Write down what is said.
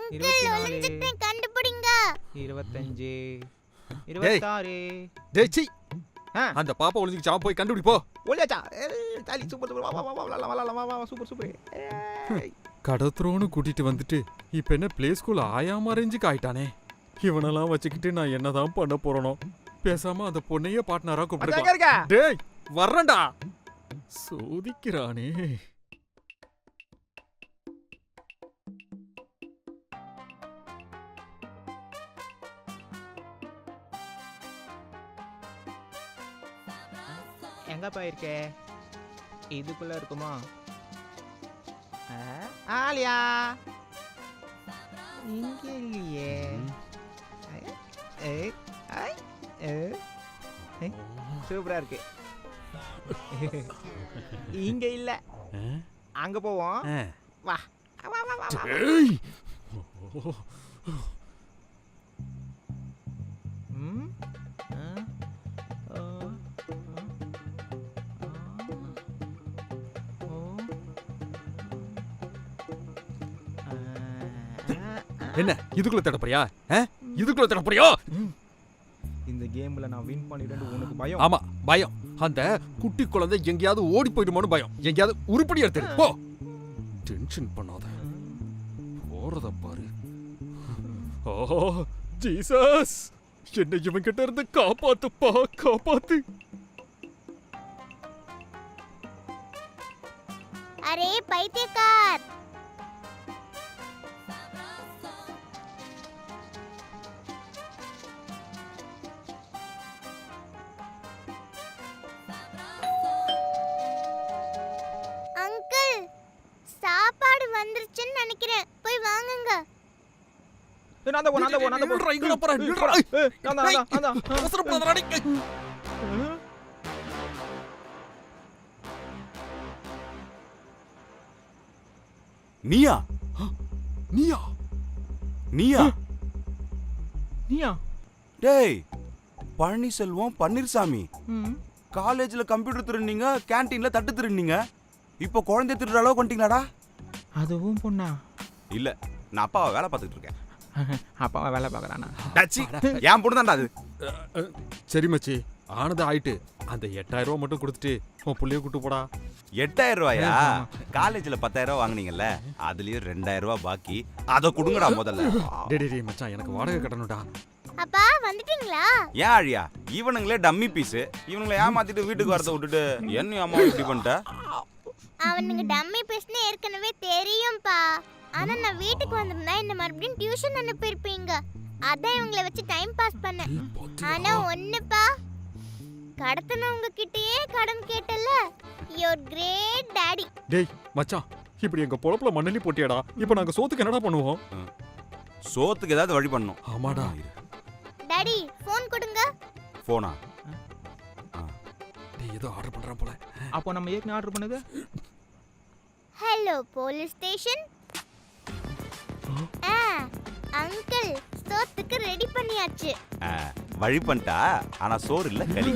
Uncle ஒளிஞ்சிட்டேன் கண்டுபிடிங்க. 25 26 டேய் சீ அந்த பாப்பா ஒளிஞ்சிச்சு அவன் போய் கண்டுபிடி போ. ஒளியாச்சா தாலி சூப்பர் சூப்பர் வா வா வா சூப்பர் சூப்பர். கடத்துறோன்னு கூட்டிட்டு வந்துட்டு இப்ப என்ன பிளே ஸ்கூல் ஆயாம ரேஞ்சுக்கு ஆயிட்டானே. இவனெல்லாம் வச்சுக்கிட்டு நான் என்னதான் பண்ண போறனோ. பேசாம அந்த பொண்ணையே பார்ட்னரா கூப்பிடுறேன். டேய் வர்றேன்டா. சோதிக்கிறானே. எங்க போயிருக்கே? இதுக்குள்ள இருக்குமா? ஆலியா இங்க இல்லையே. சூப்பரா இருக்கு. இங்க இல்ல, அங்க போவோம். வா வா வா வா. என்ன இதுக்குள்ள தேட போறியா? இதுக்குள்ள தேட போறியா? இந்த கேம்ல நான் வின் பண்ணிட்டேன்னு உனக்கு பயம்? ஆமா பயம். அந்த குட்டி குழந்தை எங்கயாவது ஓடி போயிடுமோன்னு பயம். எங்கயாவது உருப்படி எடுத்து போ. டென்ஷன் பண்ணாத. போறத பாரு. ஓ ஜீசஸ், என்ன இவன் கிட்ட இருந்து காப்பாத்துப்பா, காப்பாத்து. அரே பைத்தியக்கார், அங்கிள் சாப்பாடு வந்துருச்சுன்னு நினைக்கிறேன். போய் வாங்குங்க. நீயா நீயா நீயா நீயா? டேய் பழனிசெல்வம் பன்னீர்சாமி. காலேஜ்ல கம்ப்யூட்டர் திருநீங்க, கேண்டீன்ல தட்டு திருநீங்க. இப்போ குழந்தை திருடுற அளவுக்கு வந்துட்டீங்களாடா? அதுவும் பொண்ணா? இல்ல, நான் அப்பாவை வேலை பார்த்துட்டு இருக்கேன். அப்பாவை வேலை பார்க்கறானா? டச்சி ஏன் பொண்ணு தான்டா அது. சரி மச்சி, ஆனது ஆயிட்டு அந்த 8000 ரூபாய் மட்டும் கொடுத்துட்டு உன் புள்ளைய கூட்டு போடா. 8000 ரூபாயா? காலேஜ்ல 10000 ரூபாய் வாங்குனீங்கல்ல, அதுலயும் 2000 ரூபாய் பாக்கி. அத கொடுங்கடா முதல்ல. டேய் மச்சான், எனக்கு வாடகை கட்டணும்டா. அப்பா வந்துட்டீங்களா? ஏன் அழியா, இவனுங்களே டம்மி பீஸ். இவனுங்களை ஏமாத்திட்டு வீட்டுக்கு வரத விட்டுட்டு என்ன அம்மா இப்படி பண்ணிட்ட? அவனுங்க டம்மி பேசினே ஏற்கனவே தெரியும்பா. ஆனா நான் வீட்டுக்கு வந்திருந்தா என்ன மறுபடியும் டியூஷன் அனுப்பியிருப்பீங்க. அதான் இவங்களை வச்சு டைம் பாஸ் பண்ணேன். ஆனா ஒண்ணுப்பா, கடத்தனவங்க கிட்டயே கடன் கேட்டல. Your great daddy. டேய் மச்சான், இப்படி எங்க பொழப்புல மண்ணெல்லி போட்டியாடா. இப்போ நாங்க சோத்துக்கு என்னடா பண்ணுவோம்? சோத்துக்கு ஏதாவது வழி பண்ணணும். ஆமாடா. டாடி ஃபோன் கொடுங்க. போனா டேய் ஏதோ ஆர்டர் பண்றான் போல. அப்போ நம்ம ஏற்கனவே ஆர்டர் பண்ணது. Hello police station. அங்கிள் சோத்துக்கு ரெடி பண்ணியாச்சு. வழி பண்ணிட்டா, ஆனா சோறு இல்ல களி.